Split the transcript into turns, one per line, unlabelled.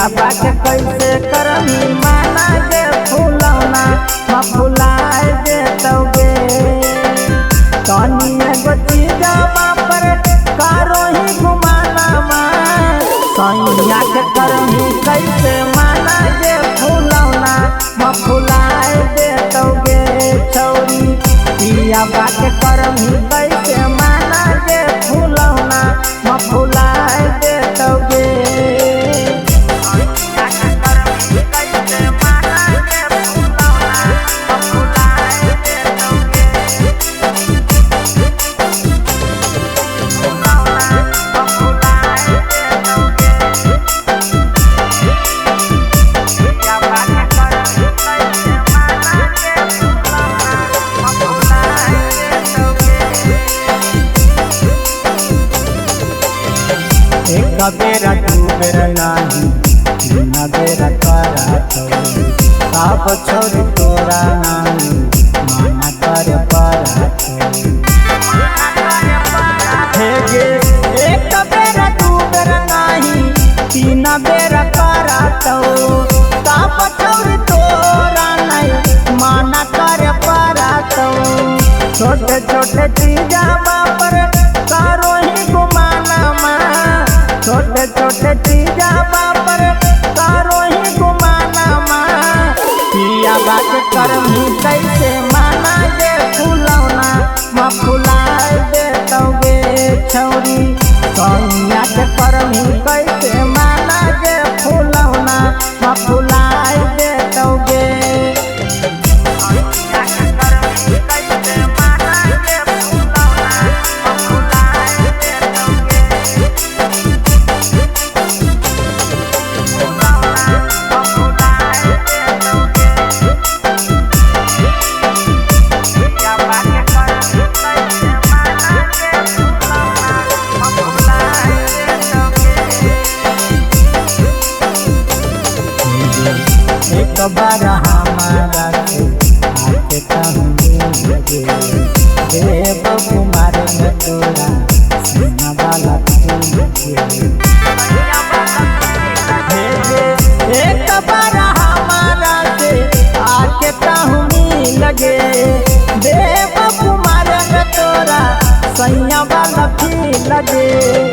पिया बाके कैसे करमी माना गे फूलौना फुलाए दे तौगे तनी एगो चीजवा पर कारो ही घुमाना सैया के करमी कैसे माना गे फूलौना फुलाए दे तौगे छौरी पिया बाके करमी कैसे माना गे फूलौना फुलाए दे तौगे एक बेरा दू बेरा नहीं तीन बेरा करा सब छोड़ तोरा नहीं माना कर पड़ा गे एक बेरा दू बेरा नहीं तीन बेरा करा सब छोड़ तोरा नहीं माना कर पड़ा छोटे छोटे चीजवा पर कारो ही घुमाना छोटे छोटे चीजवा पर कारो ही घुमाना पिया बाके करमी कैसे माना गे फूलौना फुलाए दे तौगे छौरी सैया के करमी कैसे माना गे फूलौना फुलाए दे तौगे एक बार हमारा आके लगे देव कुमार में तोरा सीना वाला एक बार हमारा से आके कहूँ लगे देव कुमार में तोरा सैया वाला लगे